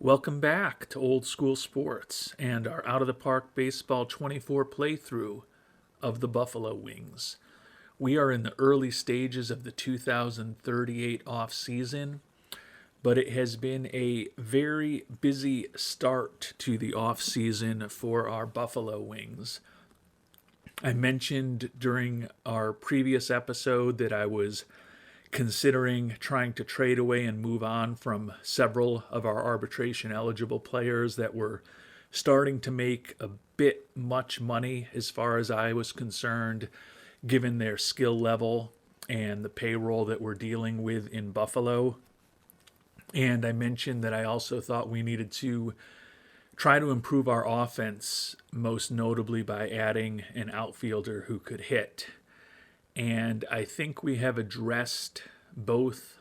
Welcome back to Old School Sports and our Out of the Park Baseball 24 playthrough of the Buffalo Wings. We are in the early stages of the 2038 off season, but it has been a very busy start to the off season for our Buffalo Wings. I mentioned during our previous episode that I was considering trying to trade away and move on from several of our arbitration eligible players that were starting to make a bit much money as far as I was concerned, given their skill level and the payroll that we're dealing with in Buffalo. And I mentioned that I also thought we needed to try to improve our offense, most notably by adding an outfielder who could hit. And I think we have addressed both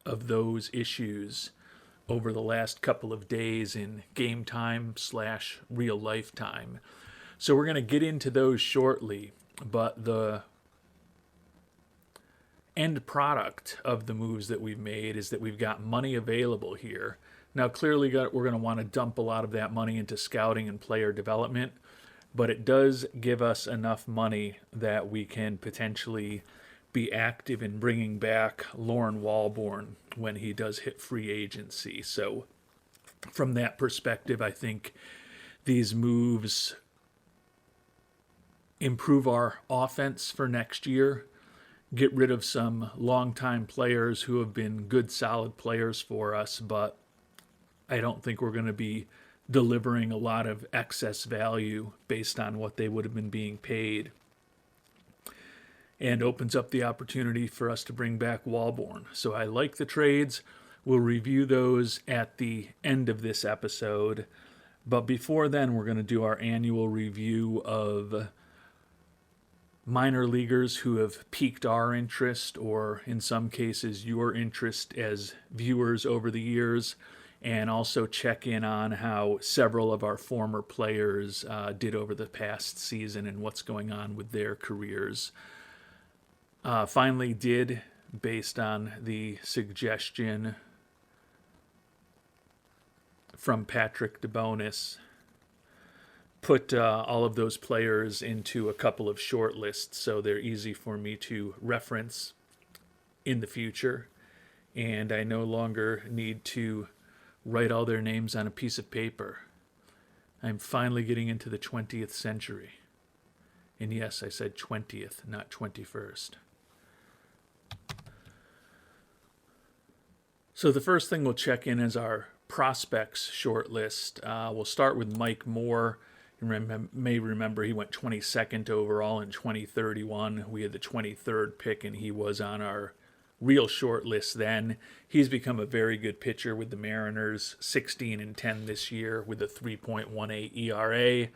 of those issues over the last couple of days in game time / real life time. So we're going to get into those shortly, but the end product of the moves that we've made is that we've got money available here. Now, clearly, we're going to want to dump a lot of that money into scouting and player development, but it does give us enough money that we can potentially be active in bringing back Lauren Walborn when he does hit free agency. So from that perspective, I think these moves improve our offense for next year, get rid of some longtime players who have been good, solid players for us, but I don't think we're going to be delivering a lot of excess value based on what they would have been being paid, and opens up the opportunity for us to bring back Walborn. So I like the trades. We'll review those at the end of this episode. But before then, we're going to do our annual review of minor leaguers who have piqued our interest, or in some cases, your interest as viewers over the years, and also check in on how several of our former players did over the past season and what's going on with their careers. Finally did, based on the suggestion from Patrick DeBonis, put all of those players into a couple of short lists so they're easy for me to reference in the future, and I no longer need to write all their names on a piece of paper. I'm finally getting into the 20th century. And yes, I said 20th, not 21st. So the first thing we'll check in is our prospects short list. We'll start with Mike Moore. You may remember he went 22nd overall in 2031. We had the 23rd pick, and he was on our real short list then. He's become a very good pitcher with the Mariners, 16-10 this year with a 3.18 ERA,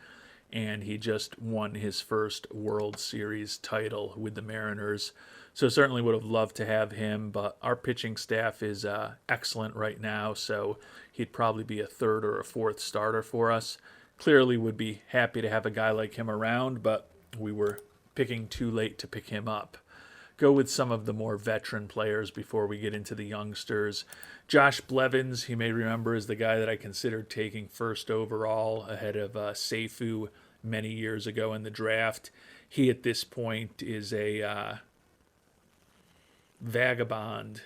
and he just won his first World Series title with the Mariners. So certainly would have loved to have him, but our pitching staff is excellent right now, so he'd probably be a third or a fourth starter for us. Clearly would be happy to have a guy like him around, but we were picking too late to pick him up. Go with some of the more veteran players before we get into the youngsters. Josh Blevins, you may remember, is the guy that I considered taking first overall ahead of Seifu many years ago in the draft. He at this point is a vagabond.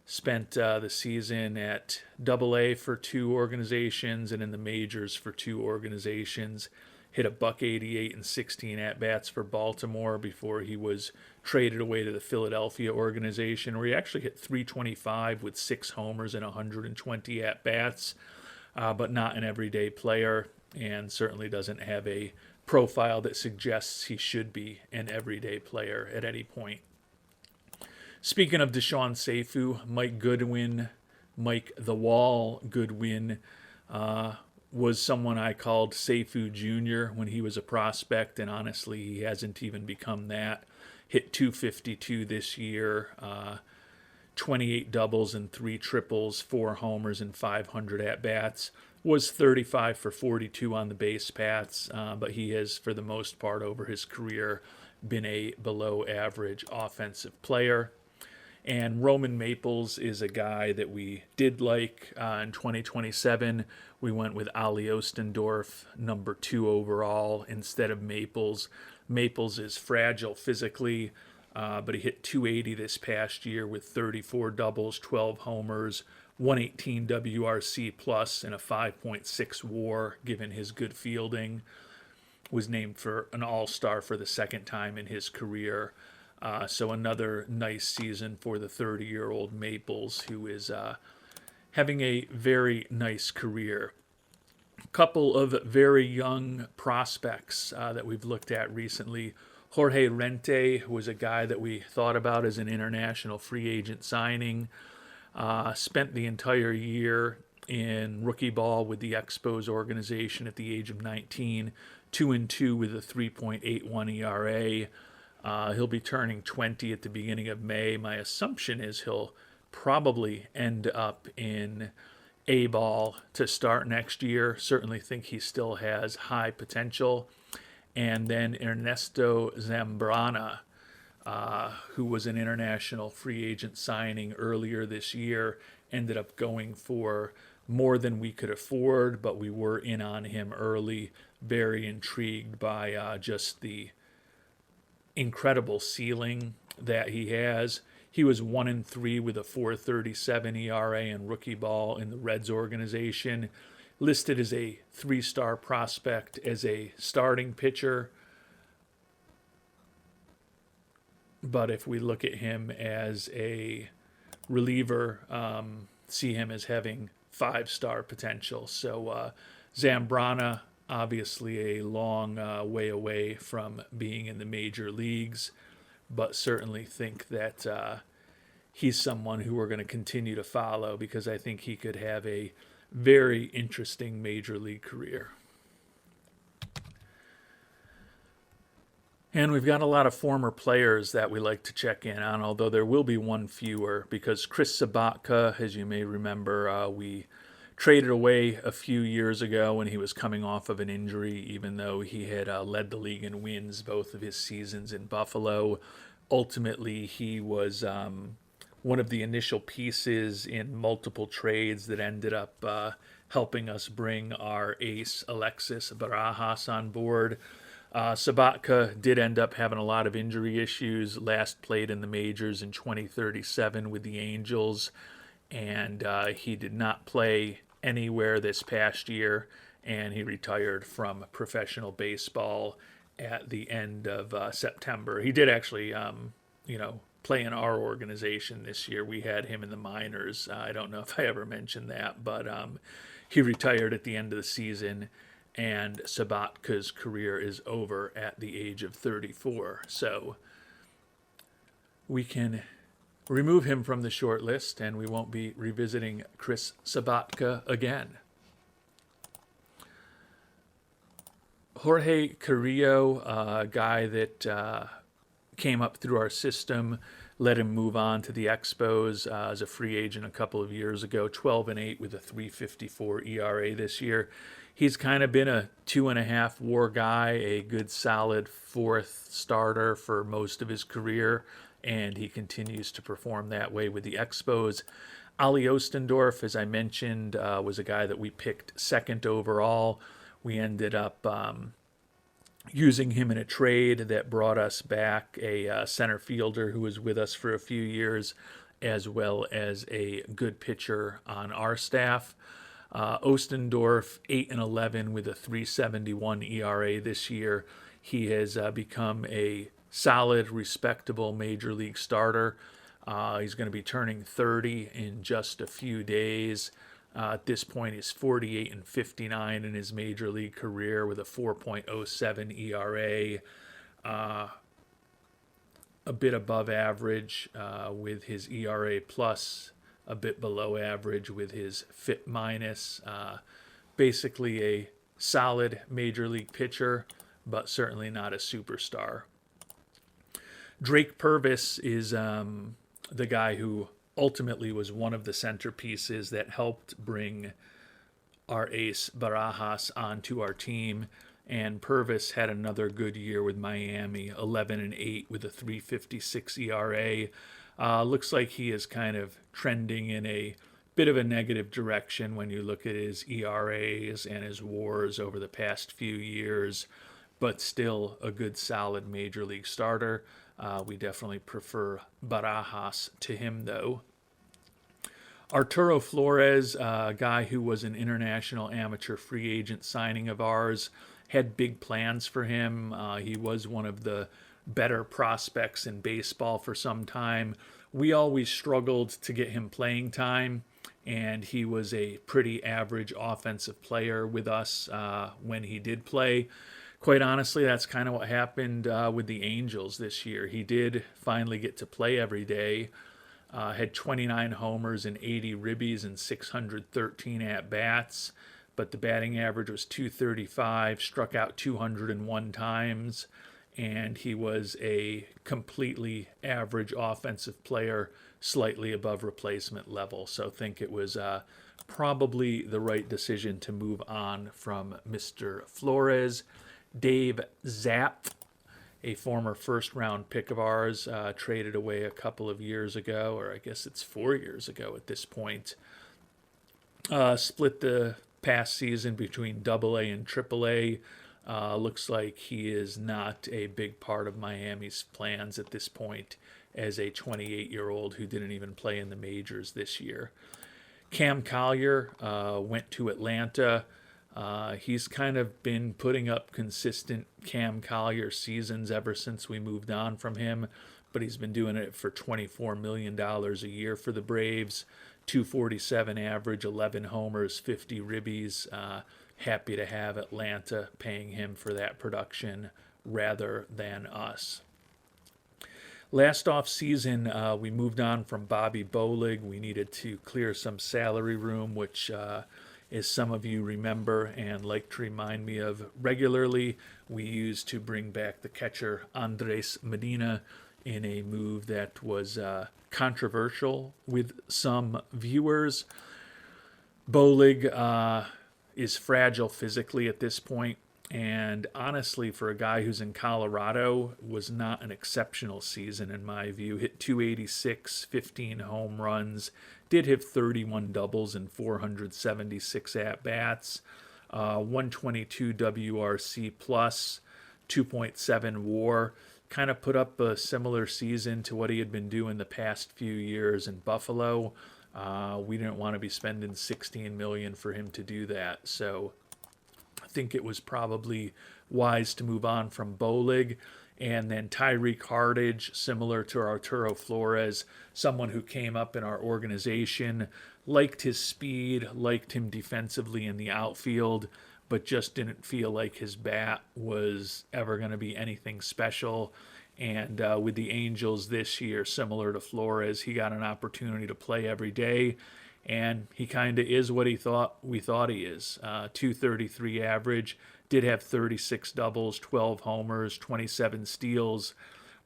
Spent the season at AA for 2 organizations and in the majors for 2 organizations. Hit a .188 and 16 at-bats for Baltimore before he was traded away to the Philadelphia organization, where he actually hit .325 with 6 homers and 120 at-bats, but not an everyday player, and certainly doesn't have a profile that suggests he should be an everyday player at any point. Speaking of Deshaun Seifu, Mike the Wall Goodwin, was someone I called Seifu Jr. when he was a prospect, and honestly, he hasn't even become that. Hit .252 this year, 28 doubles and 3 triples, 4 homers and 500 at-bats. Was 35 for 42 on the base paths, but he has, for the most part over his career, been a below-average offensive player. And Roman Maples is a guy that we did like in 2027. We went with Ali Ostendorf, number 2 overall, instead of Maples. Maples is fragile physically, but he hit 280 this past year with 34 doubles, 12 homers, 118 WRC plus, and a 5.6 WAR, given his good fielding. Was named for an all-star for the second time in his career. So another nice season for the 30-year-old Maples, who is having a very nice career. A couple of very young prospects that we've looked at recently. Jorge Rente was a guy that we thought about as an international free agent signing. Spent the entire year in rookie ball with the Expos organization at the age of 19, 2-2 with a 3.81 ERA. He'll be turning 20 at the beginning of May. My assumption is he'll probably end up in A-ball to start next year. Certainly think he still has high potential. And then Ernesto Zambrana, who was an international free agent signing earlier this year, ended up going for more than we could afford, but we were in on him early. Very intrigued by just the incredible ceiling that he has. He was 1-3 with a 4.37 ERA in rookie ball in the Reds organization. Listed as a 3-star prospect as a starting pitcher. But if we look at him as a reliever, see him as having 5-star potential. So Zambrana, obviously a long way away from being in the major leagues, but certainly think that he's someone who we're going to continue to follow because I think he could have a very interesting major league career. And we've got a lot of former players that we like to check in on, although there will be one fewer because Chris Sabatka, as you may remember, we traded away a few years ago when he was coming off of an injury, even though he had led the league in wins both of his seasons in Buffalo. Ultimately, he was one of the initial pieces in multiple trades that ended up helping us bring our ace Alexis Barajas on board. Sabatka did end up having a lot of injury issues, last played in the majors in 2037 with the Angels, and he did not play anywhere this past year, and he retired from professional baseball at the end of September. He did actually, play in our organization this year. We had him in the minors. I don't know if I ever mentioned that, but he retired at the end of the season, and Sabatka's career is over at the age of 34. So we can remove him from the short list, and we won't be revisiting Chris Sabatka again. Jorge Carrillo, a guy that came up through our system, let him move on to the Expos as a free agent a couple of years ago, 12-8 with a 3.54 ERA this year. He's kind of been a 2.5 WAR guy, a good solid 4th starter for most of his career, and he continues to perform that way with the Expos. Ali Ostendorf, as I mentioned, was a guy that we picked 2nd overall. We ended up using him in a trade that brought us back a center fielder who was with us for a few years, as well as a good pitcher on our staff. Ostendorf, 8-11 with a 3.71 ERA this year. He has become a solid, respectable major league starter. He's going to be turning 30 in just a few days. At this point, he's 48-59 in his major league career with a 4.07 ERA. A bit above average with his ERA plus, a bit below average with his FIP minus. Basically a solid major league pitcher, but certainly not a superstar. Drake Purvis is the guy who ultimately was one of the centerpieces that helped bring our ace Barajas onto our team. And Purvis had another good year with Miami, 11-8 with a 3.56 ERA. Looks like he is kind of trending in a bit of a negative direction when you look at his ERAs and his WARs over the past few years, but still a good solid major league starter. We definitely prefer Barajas to him, though. Arturo Flores, a guy who was an international amateur free agent signing of ours, had big plans for him. He was one of the better prospects in baseball for some time. We always struggled to get him playing time, and he was a pretty average offensive player with us when he did play. Quite honestly, that's kind of what happened with the Angels this year. He did finally get to play every day. Had 29 homers and 80 ribbies and 613 at-bats, but the batting average was 235, struck out 201 times, and he was a completely average offensive player, slightly above replacement level. So I think it was probably the right decision to move on from Mr. Flores. Dave Zapp, a former first-round pick of ours, traded away a couple of years ago, or I guess it's 4 years ago at this point. Split the past season between AA and AAA. Looks like he is not a big part of Miami's plans at this point as a 28-year-old who didn't even play in the majors this year. Cam Collier went to Atlanta. He's kind of been putting up consistent Cam Collier seasons ever since we moved on from him, but he's been doing it for $24 million a year for the Braves. 247 average, 11 homers, 50 ribbies. Happy to have Atlanta paying him for that production rather than us. Last offseason, we moved on from Bobby Bolig. We needed to clear some salary room, which as some of you remember and like to remind me of regularly, we used to bring back the catcher Andres Medina in a move that was controversial with some viewers. Bolig is fragile physically at this point, and honestly, for a guy who's in Colorado, was not an exceptional season in my view. Hit 286, 15 home runs, did have 31 doubles and 476 at-bats, 122 WRC plus, 2.7 WAR. Kind of put up a similar season to what he had been doing the past few years in Buffalo. We didn't want to be spending $16 million for him to do that, so I think it was probably wise to move on from Bolig. And then Tyreek Hardage, similar to Arturo Flores, someone who came up in our organization, liked his speed, liked him defensively in the outfield, but just didn't feel like his bat was ever going to be anything special. And with the Angels this year, similar to Flores, he got an opportunity to play every day, and he kind of is what we thought he is. 233 average, did have 36 doubles, 12 homers, 27 steals,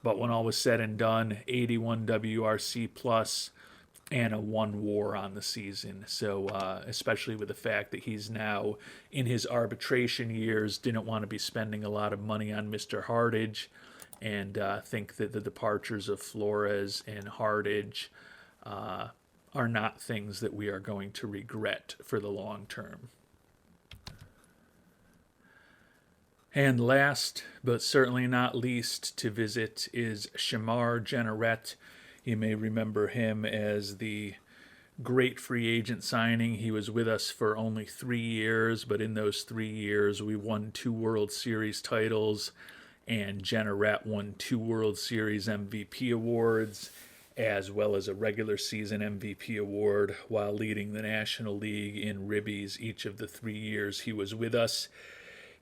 but when all was said and done, 81 WRC plus and a 1 WAR on the season. So especially with the fact that he's now in his arbitration years, didn't want to be spending a lot of money on Mr. Hardage, and think that the departures of Flores and Hardage are not things that we are going to regret for the long term. And last, but certainly not least, to visit is Shamar Jenneret. You may remember him as the great free agent signing. He was with us for only 3 years, but in those 3 years, we won 2 World Series titles, and Jenneret won 2 World Series MVP awards, as well as a regular season MVP award, while leading the National League in ribbies each of the 3 years he was with us.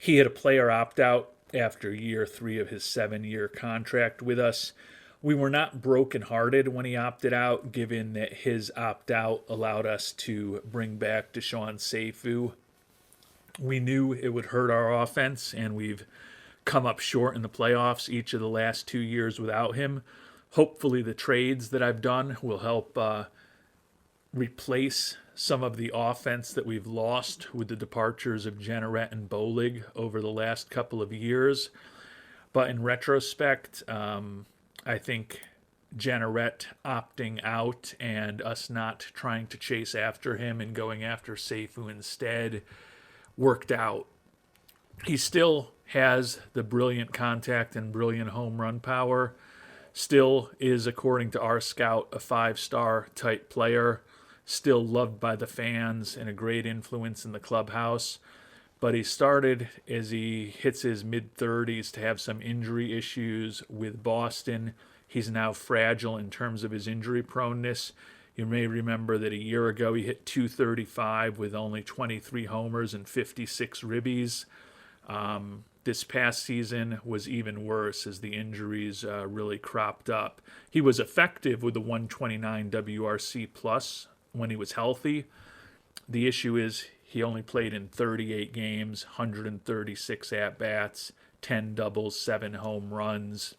He had a player opt-out after year 3 of his 7-year contract with us. We were not brokenhearted when he opted out, given that his opt-out allowed us to bring back Deshaun Seifu. We knew it would hurt our offense, and we've come up short in the playoffs each of the last 2 years without him. Hopefully the trades that I've done will help replace some of the offense that we've lost with the departures of Jenneret and Bolig over the last couple of years. But in retrospect, I think Jenneret opting out and us not trying to chase after him and going after Seifu instead worked out. He still has the brilliant contact and brilliant home run power. Still is, according to our scout, a 5-star type player. Still loved by the fans and a great influence in the clubhouse. But he started, as he hits his mid-30s, to have some injury issues with Boston. He's now fragile in terms of his injury proneness. You may remember that a year ago he hit .235 with only 23 homers and 56 ribbies. This past season was even worse as the injuries really cropped up. He was effective with the 129 WRC plus when he was healthy. The issue is he only played in 38 games, 136 at-bats, 10 doubles, 7 home runs.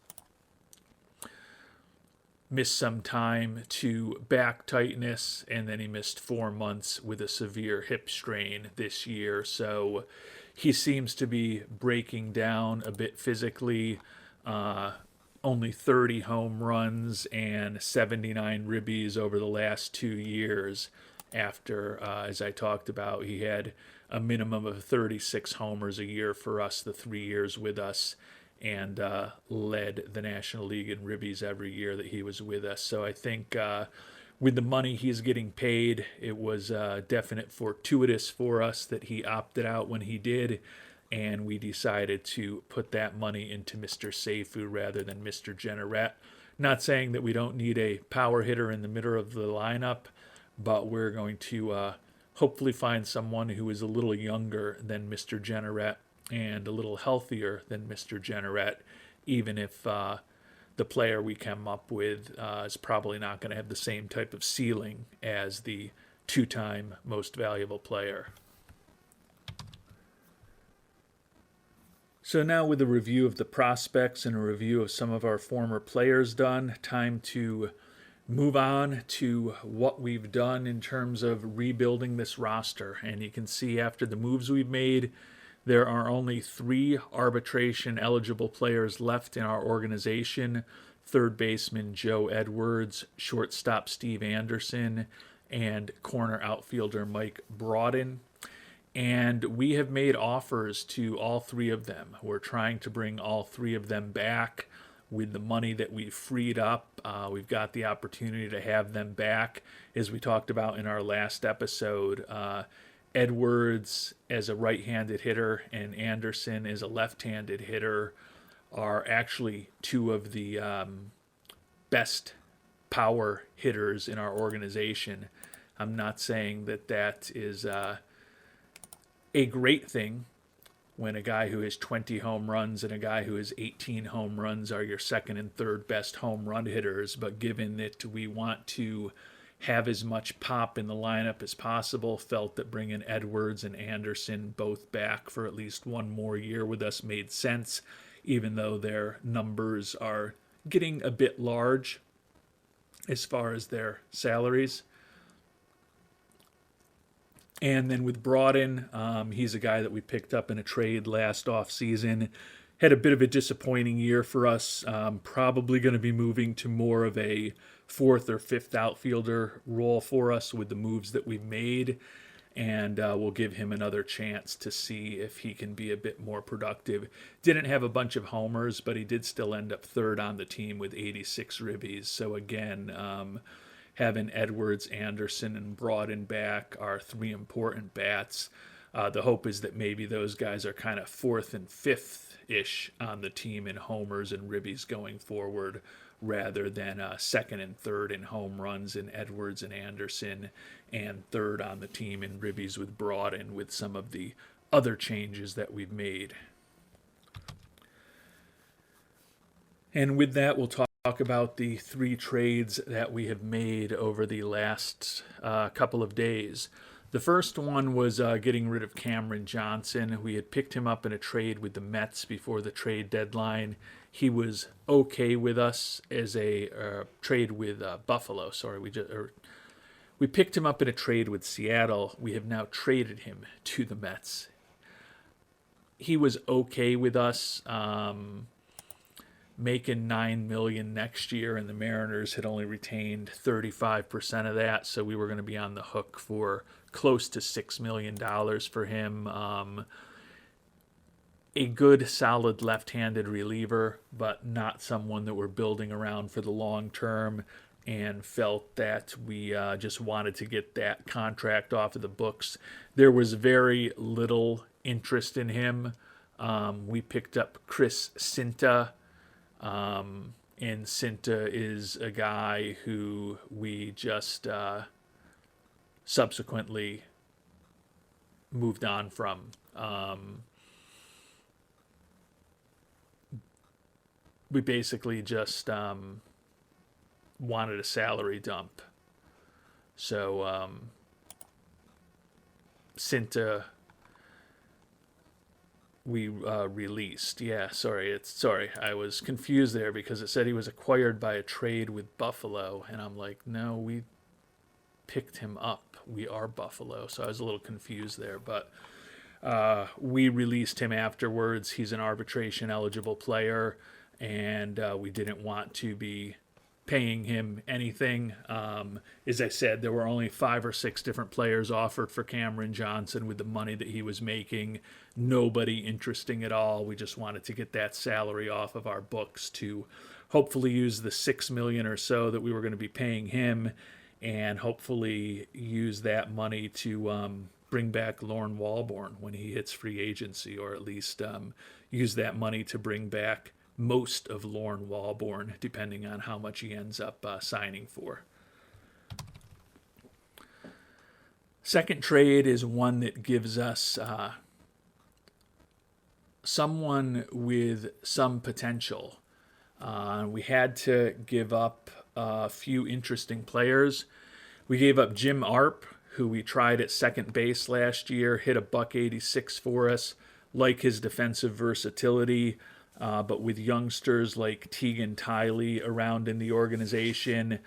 Missed some time to back tightness, and then he missed 4 months with a severe hip strain this year. So he seems to be breaking down a bit physically. Only 30 home runs and 79 ribbies over the last 2 years after, as I talked about, he had a minimum of 36 homers a year for us the 3 years with us, and led the National League in ribbies every year that he was with us. So I think with the money he's getting paid, it was definite fortuitous for us that he opted out when he did, and we decided to put that money into Mr. Seifu rather than Mr. Jenneret. Not saying that we don't need a power hitter in the middle of the lineup, but we're going to hopefully find someone who is a little younger than Mr. Jenneret and a little healthier than Mr. Jenneret, even if the player we come up with is probably not going to have the same type of ceiling as the 2-time most valuable player. So now, with a review of the prospects and a review of some of our former players done, time to move on to what we've done in terms of rebuilding this roster. And you can see after the moves we've made, there are only 3 arbitration eligible players left in our organization: third baseman Joe Edwards, shortstop Steve Anderson, and corner outfielder Mike Brodin. And we have made offers to all 3 of them. We're trying to bring all 3 of them back with the money that we've freed up. We've got the opportunity to have them back, as we talked about in our last episode. Edwards as a right-handed hitter and Anderson as a left-handed hitter are actually 2 of the best power hitters in our organization. I'm not saying that that is a great thing when a guy who has 20 home runs and a guy who has 18 home runs are your second and third best home run hitters, but given that we want to have as much pop in the lineup as possible, felt that bringing Edwards and Anderson both back for at least 1 more year with us made sense, even though their numbers are getting a bit large as far as their salaries. And then with Brodin, he's a guy that we picked up in a trade last offseason. Had a bit of a disappointing year for us. Probably going to be moving to more of a 4th or 5th outfielder role for us with the moves that we've made. And we'll give him another chance to see if he can be a bit more productive. Didn't have a bunch of homers, but he did still end up 3rd on the team with 86 ribbies. So again, having Edwards, Anderson, and Brodin back are 3 important bats. The hope is that maybe those guys are kind of 4th and 5th-ish on the team in homers and ribbies going forward, rather than 2nd and 3rd in home runs in Edwards and Anderson, and 3rd on the team in ribbies with Brodin, with some of the other changes that we've made. And with that, we'll talk about the 3 trades that we have made over the last couple of days. The first one was getting rid of Cameron Johnson. We had picked him up in a trade with the Mets before the trade deadline. He was okay with us as a trade with Buffalo. Sorry, we picked him up in a trade with Seattle. We have now traded him to the Mets. He was okay with us. making $9 million next year, and the Mariners had only retained 35% of that, so we were going to be on the hook for close to $6 million for him. A good, solid left-handed reliever, but not someone that we're building around for the long term, and felt that we just wanted to get that contract off of the books. There was very little interest in him. We picked up Chris Cinta, and Cinta is a guy who we just subsequently moved on from. We basically just wanted a salary dump. So Cinta we released. Yeah, sorry, I was confused there because it said he was acquired by a trade with Buffalo, and I'm like, no, we picked him up. We are Buffalo, so I was a little confused there, but we released him afterwards. He's an arbitration eligible player, and we didn't want to be paying him anything. As I said, there were only 5 or 6 different players offered for Cameron Johnson with the money that he was making. Nobody interesting at all. We just wanted to get that salary off of our books to hopefully use the $6 million or so that we were going to be paying him, and hopefully use that money to bring back Lorne Walborn when he hits free agency, or at least use that money to bring back most of Lorne Walborn, depending on how much he ends up signing for. Second trade is one that gives us someone with some potential. We had to give up a few interesting players. We gave up Jim Arp, who we tried at second base last year, hit a $186 for us, like his defensive versatility. But with youngsters like Teagan Tiley around in the organization,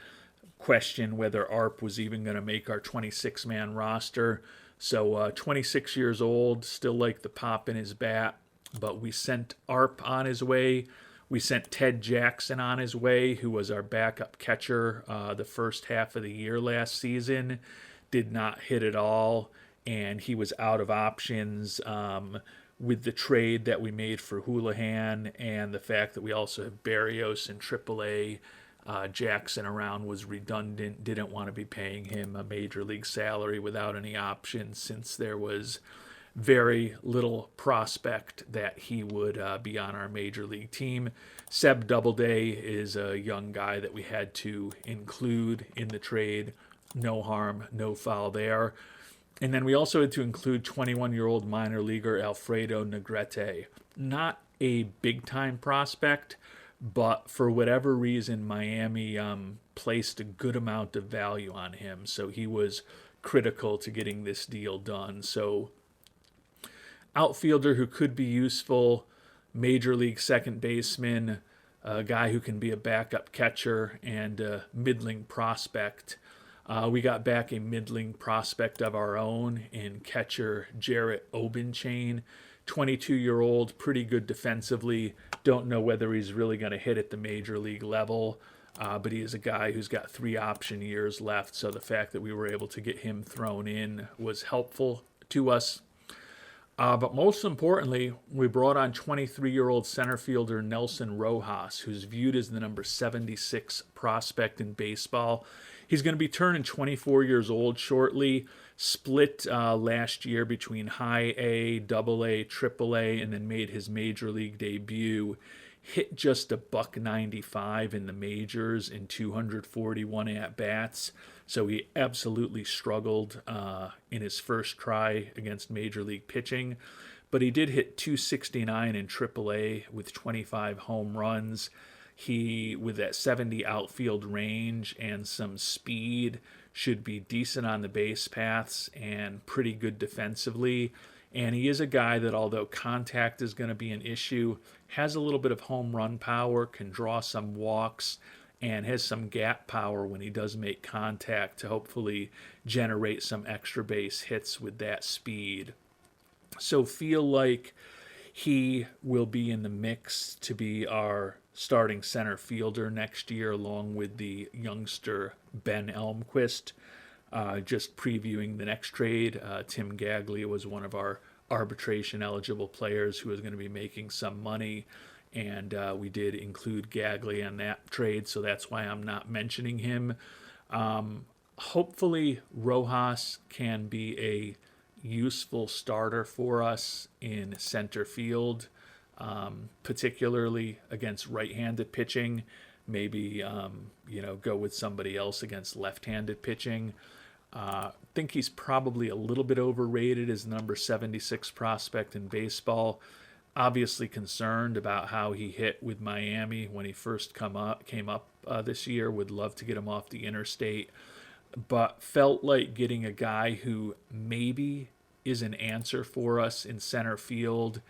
question whether Arp was even going to make our 26-man roster. So 26 years old, still like the pop in his bat, but we sent Arp on his way. We sent Ted Jackson on his way, who was our backup catcher the first half of the year last season. Did not hit at all, and he was out of options. With the trade that we made for Houlihan and the fact that we also have Barrios in AAA, Jackson around was redundant, didn't want to be paying him a major league salary without any options, since there was very little prospect that he would be on our major league team. Seb Doubleday is a young guy that we had to include in the trade. No harm, no foul there. And then we also had to include 21-year-old minor leaguer Alfredo Negrete. Not a big-time prospect, but for whatever reason, Miami placed a good amount of value on him. So he was critical to getting this deal done. So outfielder who could be useful, major league second baseman, a guy who can be a backup catcher, and a middling prospect. We got back a middling prospect of our own in catcher Jarrett Obenchain, 22-year-old, pretty good defensively. Don't know whether he's really going to hit at the major league level, but he is a guy who's got 3 option years left, so the fact that we were able to get him thrown in was helpful to us. But most importantly, we brought on 23-year-old center fielder Nelson Rojas, who's viewed as the number 76 prospect in baseball. He's going to be turning 24 years old shortly, split last year between high A, double A, triple A, and then made his major league debut. Hit just a $195 in the majors in 241 at-bats. So he absolutely struggled in his first try against major league pitching. But he did hit 269 in AAA with 25 home runs. He, with that 70 outfield range and some speed, should be decent on the base paths and pretty good defensively. And he is a guy that, although contact is going to be an issue, has a little bit of home run power, can draw some walks, and has some gap power when he does make contact to hopefully generate some extra base hits with that speed. So feel like he will be in the mix to be our starting center fielder next year, along with the youngster Ben Elmquist. Just previewing the next trade, Tim Gaglia was one of our arbitration eligible players who was going to be making some money, and we did include Gaglia in that trade, so that's why I'm not mentioning him. Hopefully Rojas can be a useful starter for us in center field, particularly against right-handed pitching. Maybe go with somebody else against left-handed pitching. Think he's probably a little bit overrated as number 76 prospect in baseball. Obviously concerned about how he hit with Miami when he first came up this year. Would love to get him off the interstate, but felt like getting a guy who maybe is an answer for us in center field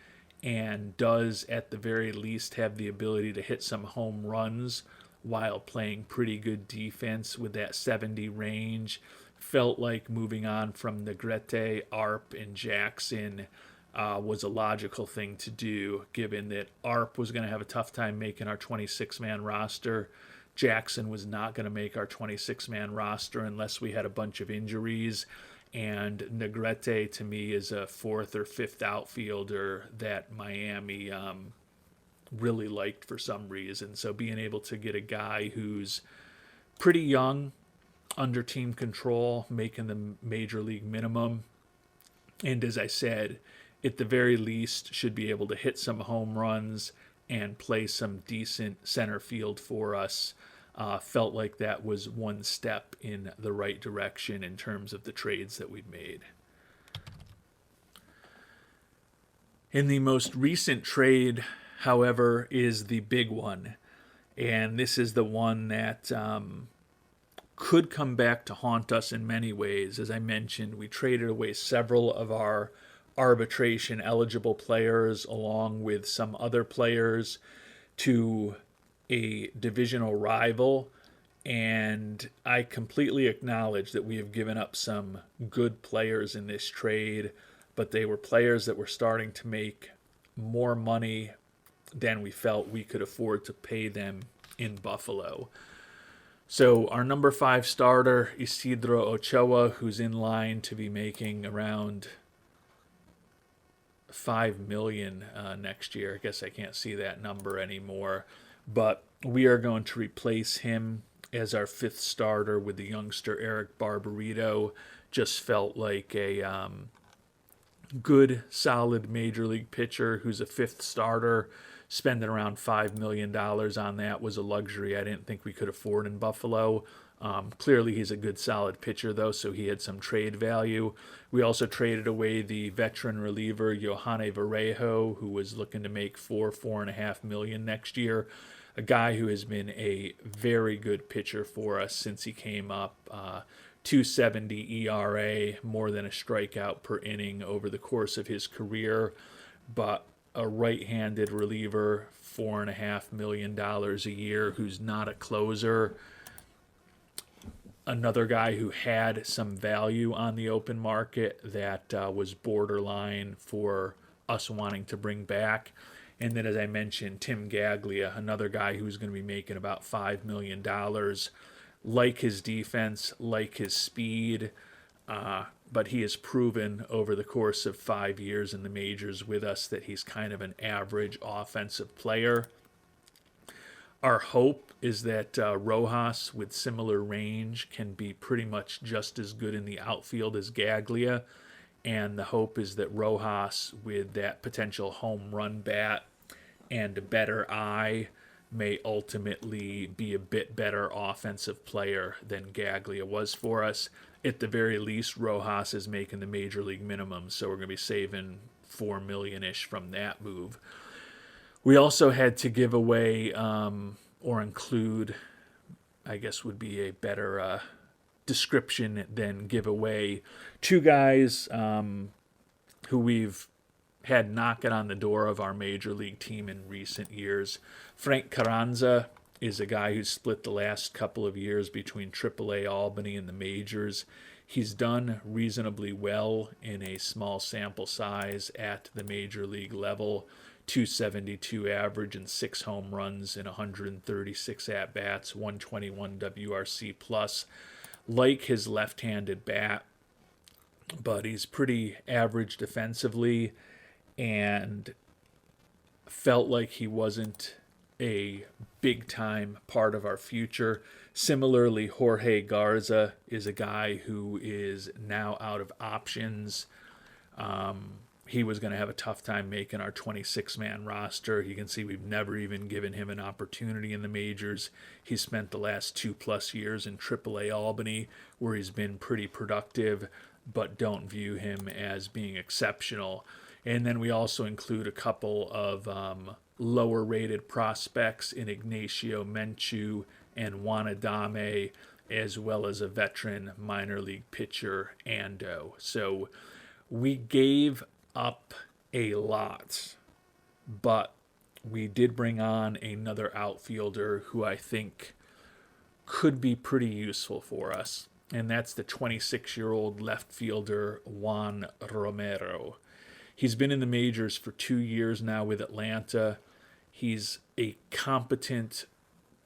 and does at the very least have the ability to hit some home runs while playing pretty good defense with that 70 range. Felt like moving on from Negrete, Arp, and Jackson was a logical thing to do, given that Arp was going to have a tough time making our 26-man roster. Jackson was not going to make our 26-man roster unless we had a bunch of injuries. And Negrete, to me, is a fourth or fifth outfielder that Miami really liked for some reason. So being able to get a guy who's pretty young, under team control, making the major league minimum, and as I said, at the very least should be able to hit some home runs and play some decent center field for us. Felt like that was one step in the right direction in terms of the trades that we've made. In the most recent trade, however, is the big one. And this is the one that could come back to haunt us in many ways. As I mentioned, we traded away several of our arbitration eligible players along with some other players to a divisional rival, and I completely acknowledge that we have given up some good players in this trade, but they were players that were starting to make more money than we felt we could afford to pay them in Buffalo. So our number 5 starter, Isidro Ochoa, who's in line to be making around $5 million next year. I guess I can't see that number anymore. But we are going to replace him as our 5th starter with the youngster Eric Barbarito. Just felt like a good, solid major league pitcher who's a 5th starter. Spending around $5 million on that was a luxury I didn't think we could afford in Buffalo. Clearly he's a good, solid pitcher, though, so he had some trade value. We also traded away the veteran reliever Yohane Varejo, who was looking to make $4.5 million next year. A guy who has been a very good pitcher for us since he came up. 2.70 ERA, more than a strikeout per inning over the course of his career, but a right-handed reliever, $4.5 million a year, who's not a closer. Another guy who had some value on the open market that was borderline for us wanting to bring back. And then, as I mentioned, Tim Gaglia, another guy who's going to be making about $5 million. Like his defense, like his speed, but he has proven over the course of 5 years in the majors with us that he's kind of an average offensive player. Our hope is that Rojas, with similar range, can be pretty much just as good in the outfield as Gaglia. And the hope is that Rojas, with that potential home run bat and a better eye, may ultimately be a bit better offensive player than Gaglia was for us. At the very least, Rojas is making the major league minimum, so we're going to be saving $4 million-ish from that move. We also had to give away or include, I guess would be a better description than give away, 2 guys who we've had knocking on the door of our major league team in recent years. Frank Carranza is a guy who's split the last couple of years between AAA Albany and the majors. He's done reasonably well in a small sample size at the major league level. .272 average and 6 home runs in 136 at-bats, 121 WRC plus. Like his left-handed bat, but he's pretty average defensively, and felt like he wasn't a big-time part of our future. Similarly, Jorge Garza is a guy who is now out of options. He was going to have a tough time making our 26-man roster. You can see we've never even given him an opportunity in the majors. He spent the last 2+ years in AAA Albany, where he's been pretty productive, but don't view him as being exceptional. And then we also include a couple of lower-rated prospects in Ignacio Menchu and Wanadame, as well as a veteran minor league pitcher, Ando. So we gave up a lot, but we did bring on another outfielder who I think could be pretty useful for us, and that's the 26-year-old left fielder Juan Romero. He's been in the majors for 2 years now with Atlanta. He's a competent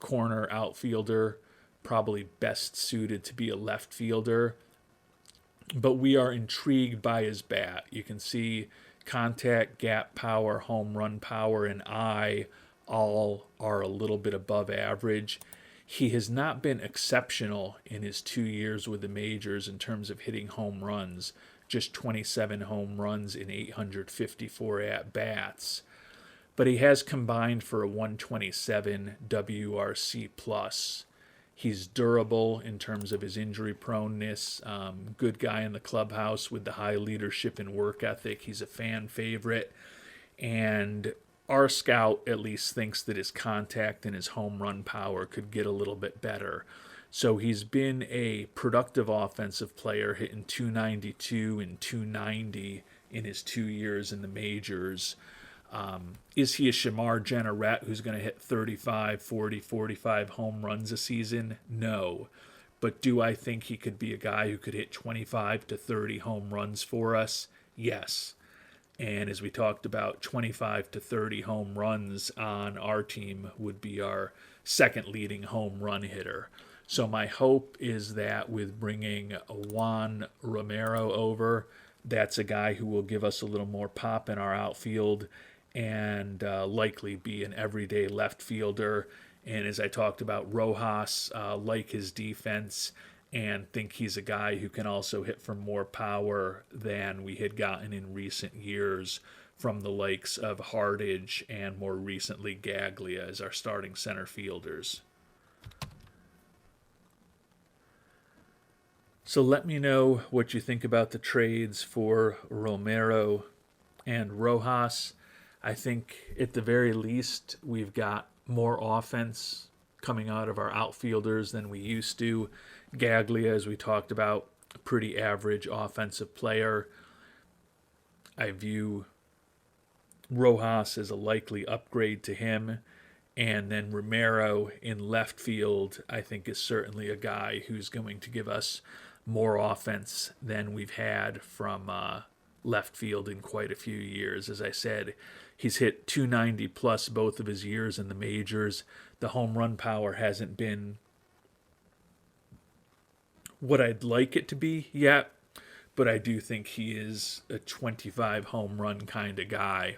corner outfielder, probably best suited to be a left fielder, but we are intrigued by his bat. You can see contact, gap power, home run power, and eye all are a little bit above average. He has not been exceptional in his 2 years with the majors in terms of hitting home runs, just 27 home runs in 854 at-bats. But he has combined for a 127 WRC plus. He's durable in terms of his injury proneness. Good guy in the clubhouse with the high leadership and work ethic. He's a fan favorite. And our scout at least thinks that his contact and his home run power could get a little bit better. So he's been a productive offensive player, hitting .292 and .290 in his 2 years in the majors. Is he a Shamar Jenneret who's going to hit 35, 40, 45 home runs a season? No. But do I think he could be a guy who could hit 25 to 30 home runs for us? Yes. And as we talked about, 25 to 30 home runs on our team would be our second leading home run hitter. So my hope is that with bringing Juan Romero over, that's a guy who will give us a little more pop in our outfield and likely be an everyday left fielder. And as I talked about, Rojas, like his defense, and think he's a guy who can also hit for more power than we had gotten in recent years from the likes of Hardage and more recently Gaglia as our starting center fielders. So let me know what you think about the trades for Romero and Rojas. I think at the very least we've got more offense coming out of our outfielders than we used to. Gaglia, as we talked about, a pretty average offensive player. I view Rojas as a likely upgrade to him. And then Romero in left field, I think, is certainly a guy who's going to give us more offense than we've had from left field in quite a few years. As I said, he's hit .290 plus both of his years in the majors. The home run power hasn't been what I'd like it to be yet, but I do think he is a 25 home run kind of guy.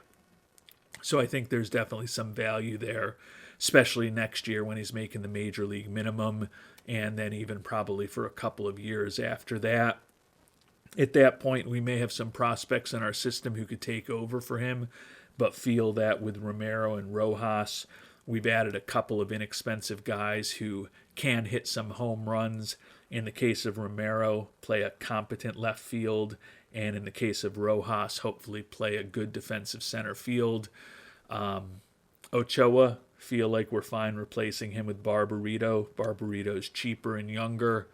So I think there's definitely some value there, especially next year when he's making the major league minimum, and then even probably for a couple of years after that. At that point, we may have some prospects in our system who could take over for him, but feel that with Romero and Rojas, we've added a couple of inexpensive guys who can hit some home runs. In the case of Romero, play a competent left field, and in the case of Rojas, hopefully play a good defensive center field. Ochoa, feel like we're fine replacing him with Barbarito. Barbarito's cheaper and younger.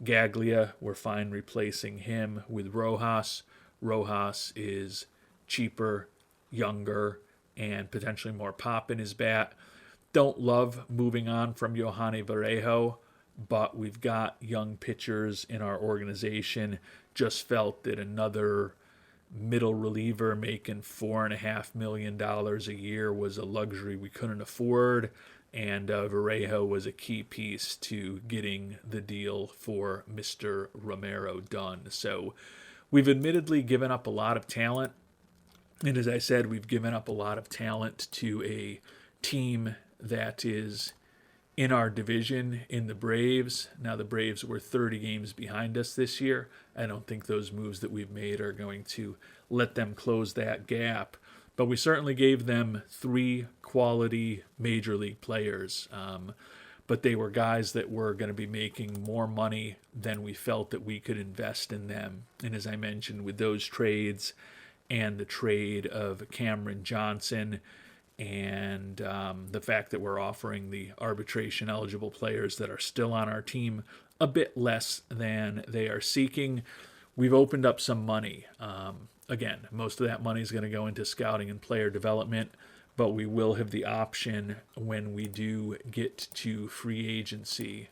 Gaglia, we're fine replacing him with Rojas. Rojas is cheaper, younger, and potentially more pop in his bat. Don't love moving on from Yohane Varejo, but we've got young pitchers in our organization. Just felt that another middle reliever making $4.5 million a year was a luxury we couldn't afford, and Vallejo was a key piece to getting the deal for Mr. Romero done. So we've admittedly given up a lot of talent, and as I said, we've given up a lot of talent to a team that is in our division in the Braves. Now, the Braves were 30 games behind us this year. I don't think those moves that we've made are going to let them close that gap. But we certainly gave them 3 quality major league players. But they were guys that were going to be making more money than we felt that we could invest in them. And as I mentioned, with those trades and the trade of Cameron Johnson, and the fact that we're offering the arbitration eligible players that are still on our team a bit less than they are seeking, we've opened up some money. Again, most of that money is going to go into scouting and player development, but we will have the option when we do get to free agency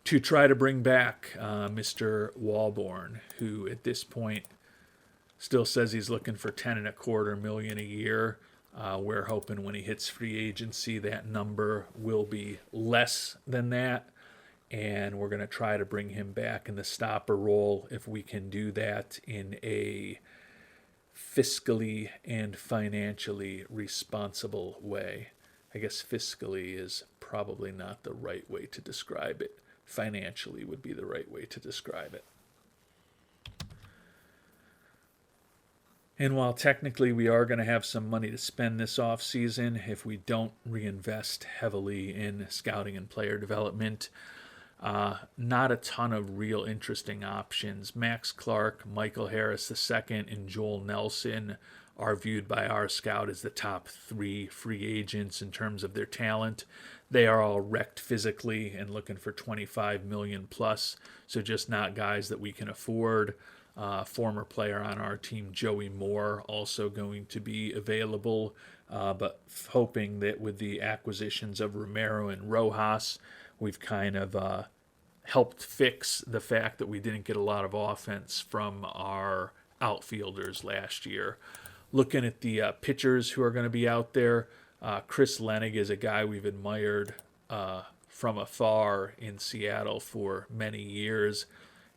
to try to bring back Mr. Walborn, who at this point still says he's looking for $10.25 million a year. We're hoping when he hits free agency that number will be less than that, and we're going to try to bring him back in the stopper role if we can do that in a fiscally and financially responsible way. I guess fiscally is probably not the right way to describe it. Financially would be the right way to describe it. And while technically we are going to have some money to spend this offseason if we don't reinvest heavily in scouting and player development, not a ton of real interesting options. Max Clark, Michael Harris II, and Joel Nelson are viewed by our scout as the top 3 free agents in terms of their talent. They are all wrecked physically and looking for $25 million plus, so just not guys that we can afford. Former player on our team, Joey Moore, also going to be available, but hoping that with the acquisitions of Romero and Rojas, we've kind of helped fix the fact that we didn't get a lot of offense from our outfielders last year. Looking at the pitchers who are going to be out there, Chris Lenig is a guy we've admired from afar in Seattle for many years.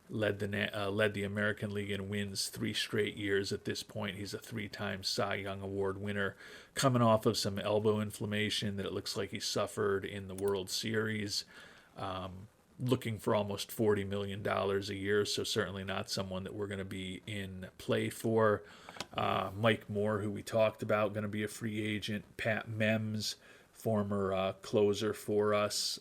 Led the American League in wins 3 straight years at this point. He's a 3-time Cy Young Award winner, coming off of some elbow inflammation that it looks like he suffered in the World Series. Looking for almost $40 million a year, so certainly not someone that we're going to be in play for. Mike Moore, who we talked about, going to be a free agent. Pat Mems, former closer for us,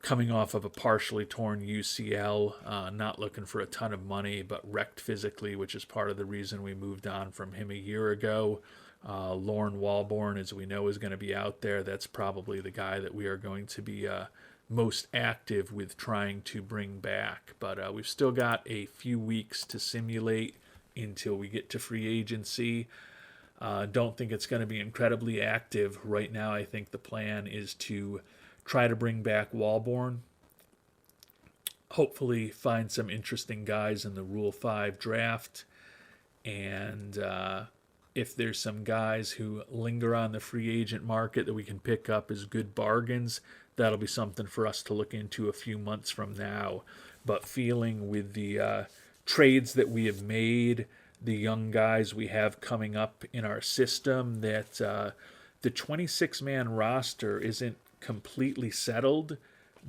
coming off of a partially torn UCL, not looking for a ton of money, but wrecked physically, which is part of the reason we moved on from him a year ago. Lauren Walborn, as we know, is going to be out there. That's probably the guy that we are going to be most active with trying to bring back. But we've still got a few weeks to simulate until we get to free agency. Don't think it's going to be incredibly active right now. I think the plan is to try to bring back Walborn, hopefully find some interesting guys in the Rule 5 draft, and if there's some guys who linger on the free agent market that we can pick up as good bargains, that'll be something for us to look into a few months from now. But feeling with the trades that we have made, the young guys we have coming up in our system, that the 26-man roster isn't completely settled,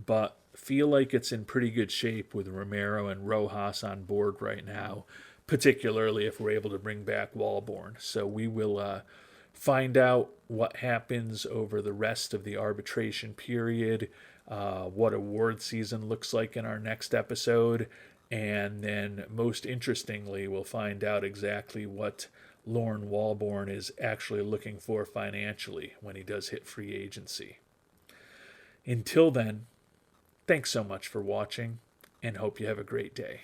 but feel like it's in pretty good shape with Romero and Rojas on board right now, particularly if we're able to bring back Walborn. So we will find out what happens over the rest of the arbitration period, what award season looks like in our next episode, and then most interestingly, we'll find out exactly what Lauren Walborn is actually looking for financially when he does hit free agency. Until then, thanks so much for watching, and hope you have a great day.